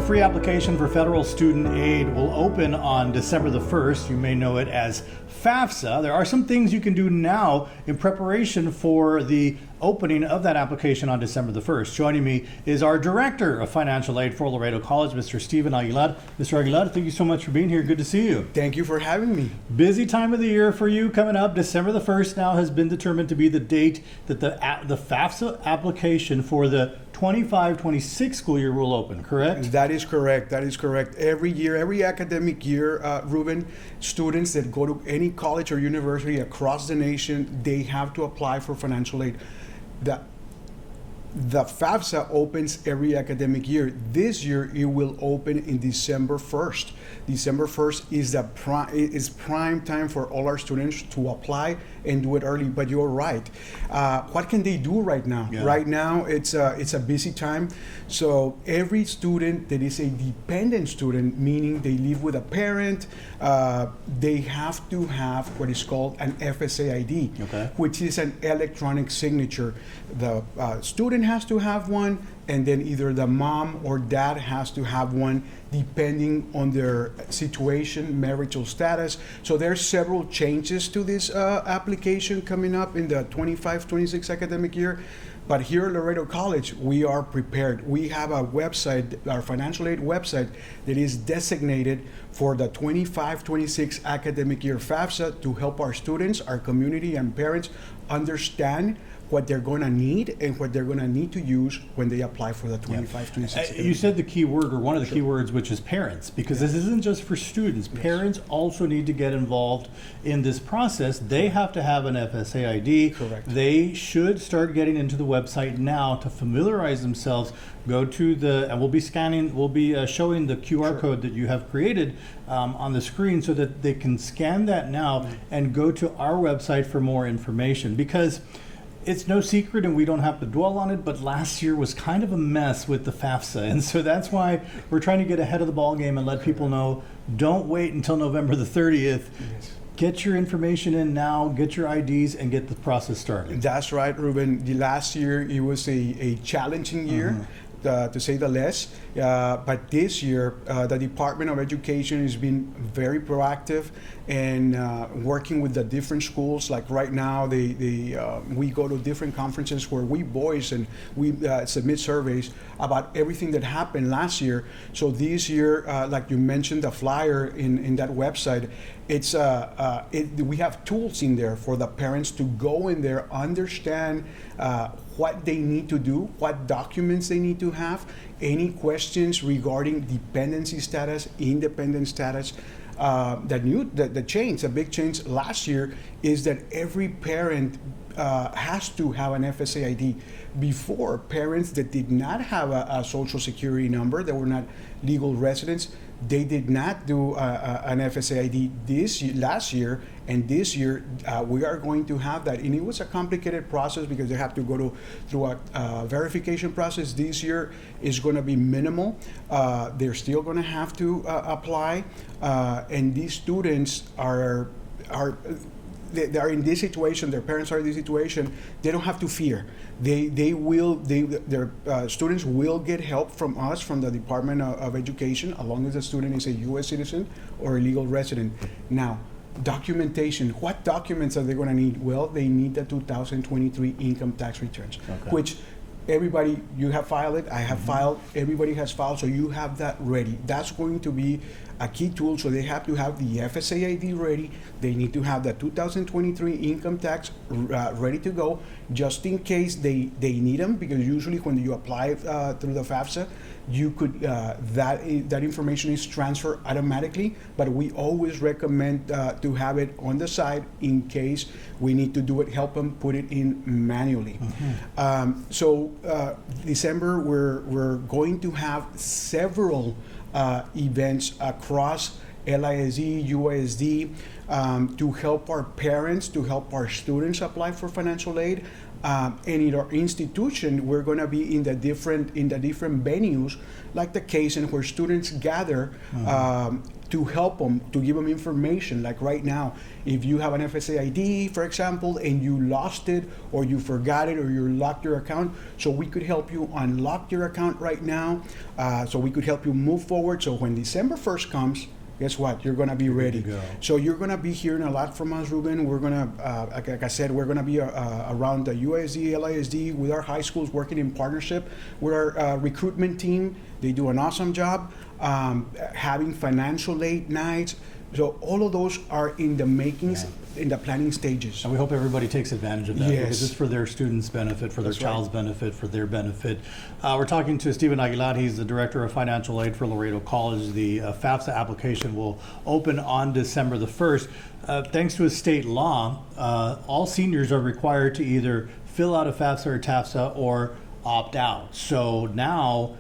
free application for federal student aid will open on December the 1st. You may know it as FAFSA. There are some things you can do now in preparation for the opening of that application on December the 1st. Joining me is our Director of Financial Aid for Laredo College, Mr. Stephen Aguilar. Mr. Aguilar, thank you so much for being here. Good to see you. Thank you for having me. Busy time of the year for you coming up. December the 1st now has been determined to be the date that the FAFSA application for the 25-26 school year will open, correct? That is correct. That is correct. Every year, every academic year, Ruben, students that go to any college or university across the nation, they have to apply for financial aid. The FAFSA opens every academic year. This year, it will open in December 1st. December 1st is prime time for all our students to apply and do it early. But you're right. What can they do right now? Yeah. Right now, it's a busy time. So every student that is a dependent student, meaning they live with a parent, they have to have what is called an FSA ID, Okay. which is an electronic signature. The student has to have one, and then either the mom or dad has to have one, depending on their situation, marital status. So there's several changes to this application coming up in the 25-26 academic year. But here at Laredo College, we are prepared. We have a website, our financial aid website, that is designated for the 25-26 academic year FAFSA to help our students, our community, and parents understand what they're going to need and what they're going to need to use when they apply for the 25-26. You said the key word, or one of the key words, which is parents, because this isn't just for students. Yes. Parents also need to get involved in this process. They have to have an FSA ID. Correct. They should start getting into the website now to familiarize themselves. Go to and we'll be showing the QR Sure. code that you have created on the screen so that they can scan that now and go to our website for more information. Because it's no secret, and we don't have to dwell on it, but last year was kind of a mess with the FAFSA. And so that's why we're trying to get ahead of the ball game and let people know, don't wait until November the 30th. Yes. Get your information in now, get your IDs, and get the process started. That's right, Ruben. The last year, it was a challenging year, to say the least. But this year, the Department of Education has been very proactive and working with the different schools. Like right now, we go to different conferences where we voice and we submit surveys about everything that happened last year. So this year, like you mentioned, the flyer in that website, we have tools in there for the parents to go in there, understand what they need to do, what documents they need to have, any questions regarding dependency status, independent status. The big change last year is that every parent has to have an FSA ID. Before, parents that did not have a social security number, that were not legal residents, they did not do an FSA ID last year, and this year we are going to have that. And it was a complicated process because they have to go through a verification process. This year is going to be minimal. They're still going to have to apply, and these students they are in this situation, their parents are in this situation, they don't have to fear. Their students will get help from us, from the Department of Education, as long as the student is a U.S. citizen or a legal resident. Now, documentation. What documents are they going to need? Well, they need the 2023 income tax returns, Okay. which everybody, you have filed it, I have filed, everybody has filed, so you have that ready. That's going to be a key tool. So they have to have the FSA ID ready. They need to have the 2023 income tax ready to go, just in case they need them, because usually when you apply through the FAFSA, you could that information is transferred automatically, but we always recommend to have it on the side in case we need to do it, help them put it in manually. So December, we're going to have several events across LISD, USD, to help our parents, to help our students apply for financial aid. And in our institution, we're going to be in the different venues, like the case in where students gather to help them, to give them information. Like right now, if you have an FSA ID, for example, and you lost it, or you forgot it, or you locked your account, so we could help you unlock your account right now. So we could help you move forward. So when December 1st comes, guess what? You're going to be ready. So you're going to be hearing a lot from us, Ruben. We're going to, like I said, we're going to be around the USD, LISD with our high schools, working in partnership with our recruitment team. They do an awesome job. Having financial aid nights. So all of those are in the makings, in the planning stages. And we hope everybody takes advantage of that, Yes. because it's for their students' benefit, for their That's right. child's benefit, for their benefit. We're talking to Stephen Aguilar. He's the Director of Financial Aid for Laredo College. The FAFSA application will open on December the 1st. Thanks to a state law, all seniors are required to either fill out a FAFSA or TAFSA or opt out. So now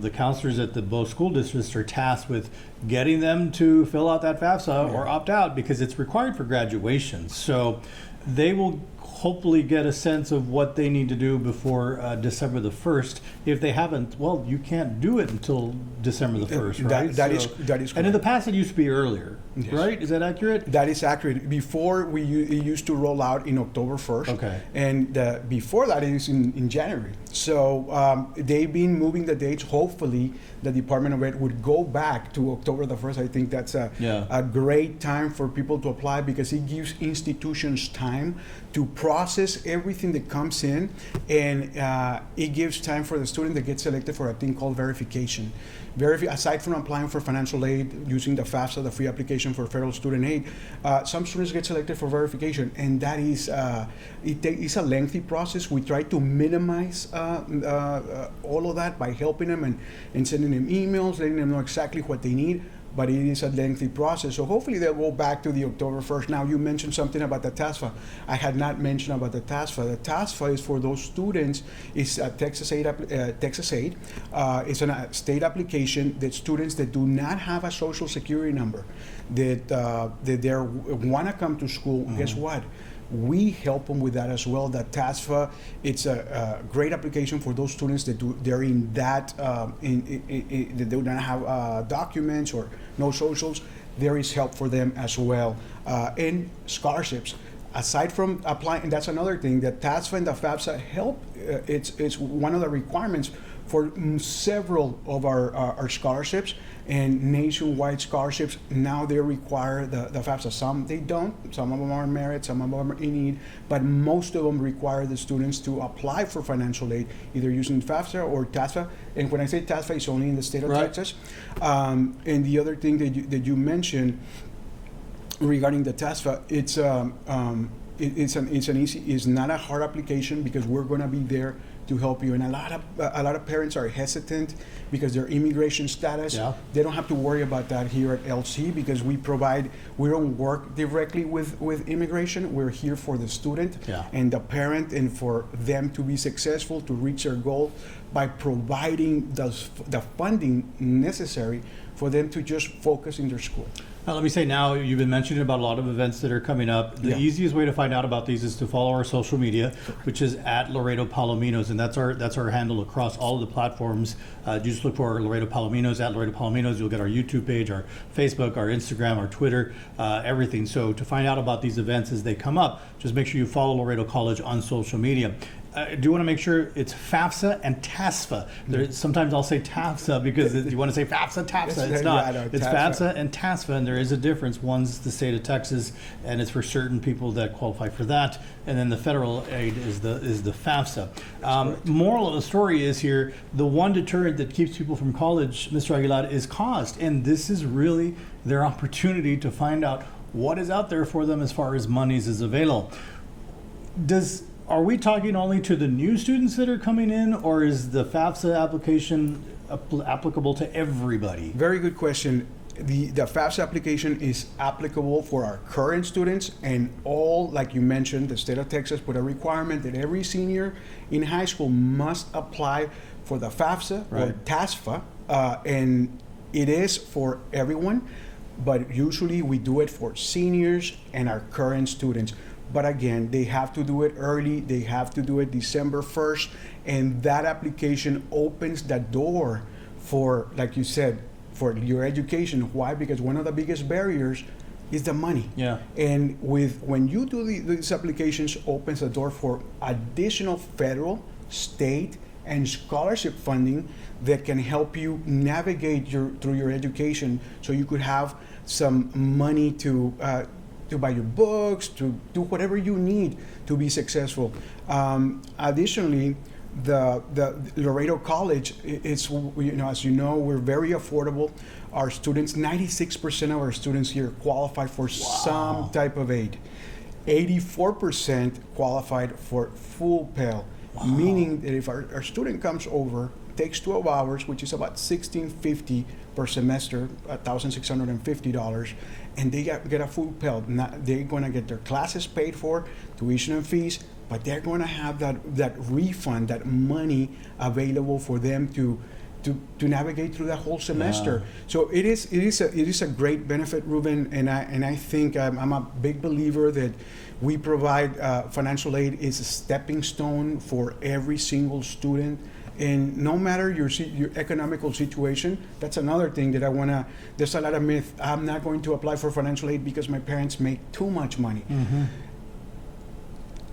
the counselors at both school districts are tasked with getting them to fill out that FAFSA or opt out, because it's required for graduation. So they will hopefully get a sense of what they need to do before December the 1st. If they haven't, well, you can't do it until December the 1st, right? That is And correct. in the past, it used to be earlier, Yes. right? Is that accurate? That is accurate. Before, it used to roll out in October 1st. Okay. And before that, it is in January. So they've been moving the dates. Hopefully, the Department of Ed would go back to October the 1st. I think that's a great time for people to apply, because it gives institutions time to process everything that comes in, and it gives time for the student to get selected for a thing called verification. Aside from applying for financial aid using the FAFSA, the free application for federal student aid, some students get selected for verification, and that is it's a lengthy process. We try to minimize all of that by helping them and sending them emails, letting them know exactly what they need. But it is a lengthy process. So hopefully they'll go back to the October 1st. Now, you mentioned something about the TASFA. I had not mentioned about the TASFA. The TASFA is for those students. It's a Texas Aid. It's a state application that students that do not have a social security number, that they want to come to school, guess what? We help them with that as well. The TASFA, it's a great application for those students that they're in that, they do not have documents or no socials. There is help for them as well. And scholarships. Aside from applying, and that's another thing, the TASFA and the FAFSA help. It's one of the requirements for several of our scholarships and nationwide scholarships. Now they require the FAFSA. Some they don't. Some of them are merit, some of them are in need, but most of them require the students to apply for financial aid, either using FAFSA or TASFA. And when I say TASFA, it's only in the state of Texas. And the other thing that you mentioned regarding the TASFA, it's not a hard application, because we're going to be there to help you. And a lot of parents are hesitant because their immigration status. Yeah. They don't have to worry about that here at LC, because we don't work directly with immigration. We're here for the student and the parent, and for them to be successful, to reach their goal by providing the funding necessary for them to just focus in their school. Let me say now, you've been mentioning about a lot of events that are coming up. The easiest way to find out about these is to follow our social media, which is at Laredo Palominos, and that's our handle across all of the platforms. You just look for Laredo Palominos, at Laredo Palominos. You'll get our YouTube page, our Facebook, our Instagram, our Twitter, everything. So to find out about these events as they come up, just make sure you follow Laredo College on social media. I do want to make sure it's FAFSA and TASFA. Sometimes I'll say TAFSA because you want to say FAFSA, TAFSA. It's not. It's FAFSA and TASFA, and there is a difference. One's the state of Texas, and it's for certain people that qualify for that. And then the federal aid is the FAFSA. Moral of the story is here, the one deterrent that keeps people from college, Mr. Aguilar, is cost. And this is really their opportunity to find out what is out there for them as far as monies is available. Are we talking only to the new students that are coming in, or is the FAFSA application applicable to everybody? Very good question. The FAFSA application is applicable for our current students and all, like you mentioned, the state of Texas put a requirement that every senior in high school must apply for the FAFSA or TASFA, and it is for everyone. but usually we do it for seniors and our current students. But again, they have to do it early. They have to do it December 1st, and that application opens the door for, like you said, for your education. Why? Because one of the biggest barriers is the money. Yeah. And when you do these applications, opens the door for additional federal, state, and scholarship funding that can help you navigate through your education, so you could have some money to buy your books, to do whatever you need to be successful. Additionally, the Laredo College, it's, as you know, we're very affordable. Our students, 96% of our students here qualify for some type of aid. 84% qualified for full Pell, meaning that if our student comes over, takes 12 hours, which is about $1,650 per semester, $1,650, and they get a full Pell. They're going to get their classes paid for, tuition and fees, but they're going to have that refund, that money available for them to navigate through that whole semester. Yeah. So it is a great benefit, Ruben, and I think I'm a big believer that we provide financial aid is a stepping stone for every single student. And no matter your economical situation, that's another thing that I want to, there's a lot of myth. I'm not going to apply for financial aid because my parents make too much money. Mm-hmm.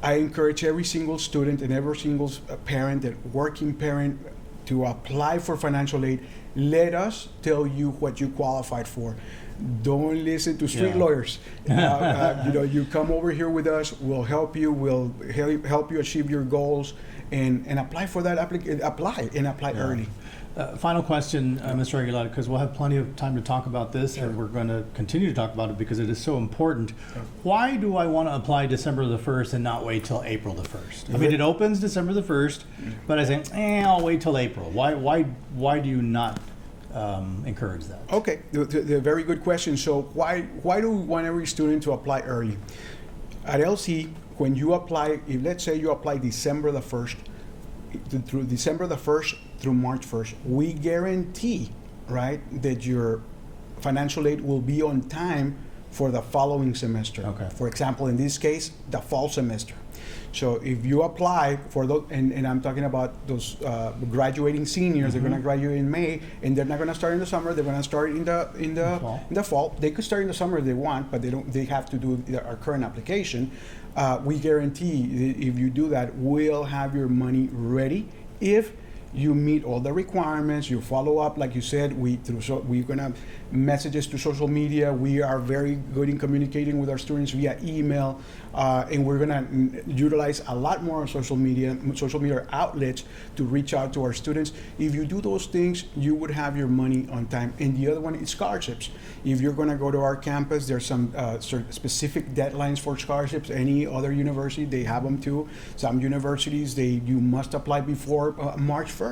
I encourage every single student and every single parent, working parent, to apply for financial aid. Let us tell you what you qualified for. Don't listen to street lawyers. You come over here with us. We'll help you. We'll help you achieve your goals, and apply for that. Apply early. Final question, Mr. Aguilar, because we'll have plenty of time to talk about this, and we're going to continue to talk about it because it is so important. Why do I want to apply December the 1st and not wait till April the 1st? I mean, it opens December the 1st, but I say, I'll wait till April. Why do you not encourage that? Okay, the very good question. So why do we want every student to apply early? At LC, when you apply, if let's say you apply December the 1st, through December the 1st through March 1st, we guarantee, right, that your financial aid will be on time for the following semester. Okay. For example, in this case, the fall semester. So if you apply for those, and I'm talking about those graduating seniors, they're going to graduate in May, and they're not going to start in the summer. They're going to start in the fall. They could start in the summer if they want, but they don't. They have to do our current application. We guarantee that if you do that, we'll have your money ready if you meet all the requirements, you follow up, like you said, we're gonna messages to social media. We are very good in communicating with our students via email, and we're gonna utilize a lot more on social media outlets to reach out to our students. If you do those things, you would have your money on time. And the other one is scholarships. If you're gonna go to our campus, there's some specific deadlines for scholarships. Any other university, they have them too. Some universities, you must apply before March 1st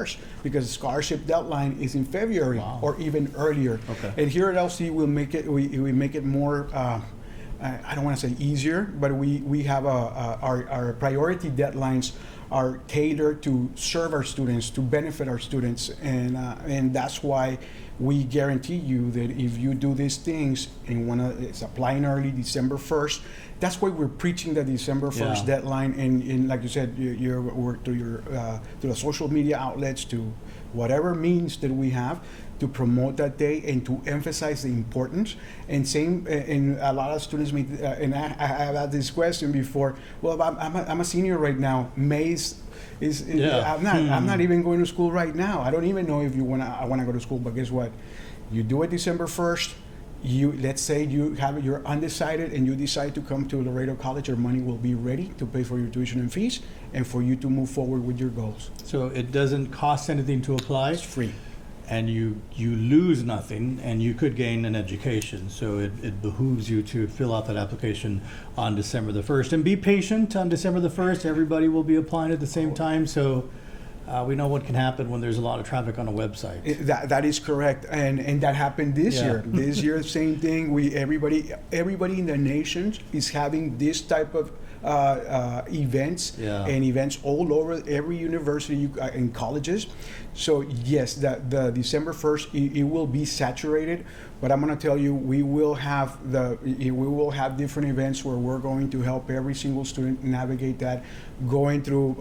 because the scholarship deadline is in February or even earlier. Okay. And here at LC, we make it more. I don't want to say easier, but we have our priority deadlines are tailored to serve our students, to benefit our students, and that's why we guarantee you that if you do these things and it's applying early December 1st, that's why we're preaching the December 1st deadline, and like you said, you work through the social media outlets, to whatever means that we have to promote that day and to emphasize the importance. And a lot of students make, and I have had this question before. Well, I'm a senior right now. May I'm not even going to school right now. I don't even know if I want to go to school. But guess what? You do it December 1st. Let's say you're undecided and you decide to come to Laredo College. Your money will be ready to pay for your tuition and fees and for you to move forward with your goals. So it doesn't cost anything to apply. It's free. And you lose nothing, and you could gain an education. So it behooves you to fill out that application on December the 1st. And be patient on December the 1st. Everybody will be applying at the same time. So we know what can happen when there's a lot of traffic on a website. That is correct, and that happened this year. This year, same thing. Everybody in the nation is having this type of events Yeah. and events all over every university and colleges. So yes, the December 1st, it will be saturated. But I'm going to tell you, we will have different events where we're going to help every single student navigate that. Going through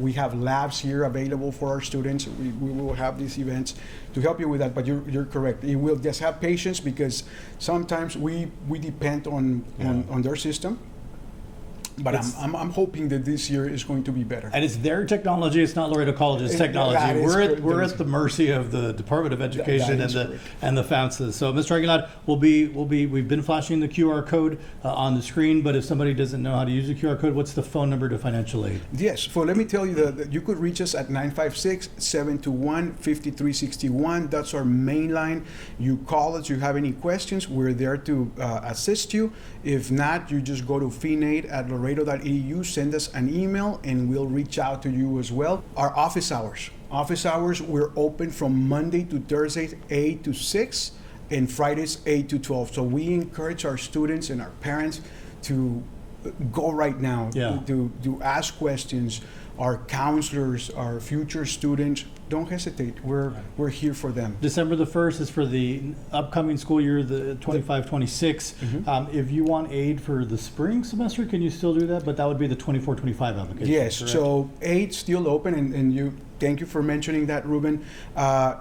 we have labs here available for our students. We will have these events to help you with that. But you're correct. You will just have patience, because sometimes we depend on their system. But I'm hoping that this year is going to be better. And it's their technology. It's not Laredo College's technology. We're at the mercy of the Department of Education and the FAFSA. So, Mr. Aguilar, we've been flashing the QR code on the screen. But if somebody doesn't know how to use the QR code, what's the phone number to financial aid? Yes. So let me tell you that you could reach us at 956-721-5361. That's our main line. You call us. You have any questions, we're there to assist you. If not, you just go to finate@laredo.edu, send us an email, and we'll reach out to you as well. Our office hours, we're open from Monday to Thursday, 8 to 6, and Fridays, 8 to 12. So we encourage our students and our parents to go right now, to ask questions. Our counselors, our future students, don't hesitate. We're here for them. December the 1st is for the upcoming school year, the 25-26. If you want aid for the spring semester, can you still do that? But that would be the 24-25 application. Yes, correct? so aid's still open, and you. Thank you for mentioning that, Ruben.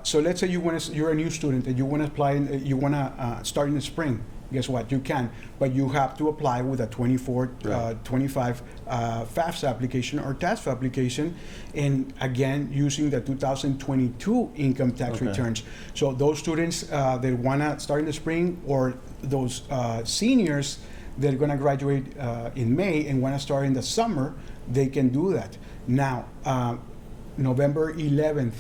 So let's say you're a new student and you want to apply, you want to start in the spring. Guess what? You can, but you have to apply with a 24-25 FAFSA application or TASFA application, and again using the 2022 income tax returns. So those students that want to start in the spring, or those seniors that are going to graduate in May and want to start in the summer, they can do that. Now, November 11th,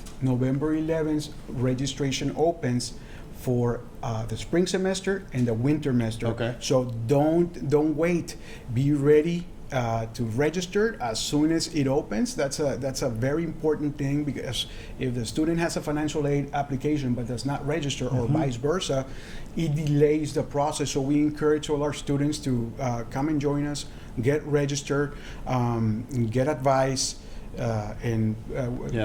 registration opens for the spring semester and the winter semester. Okay. So don't wait. Be ready to register as soon as it opens. That's a very important thing, because if the student has a financial aid application but does not register, or vice versa, it delays the process. So we encourage all our students to come and join us, get registered, get advice. And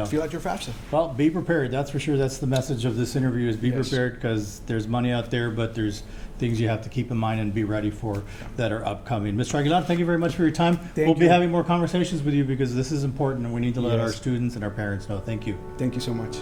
fill out your FAFSA. Well, be prepared. That's for sure. That's the message of this interview: is be prepared, because there's money out there, but there's things you have to keep in mind and be ready for that are upcoming. Mr. Aguilar, thank you very much for your time. We'll be having more conversations with you, because this is important, and we need to let our students and our parents know. Thank you. Thank you so much.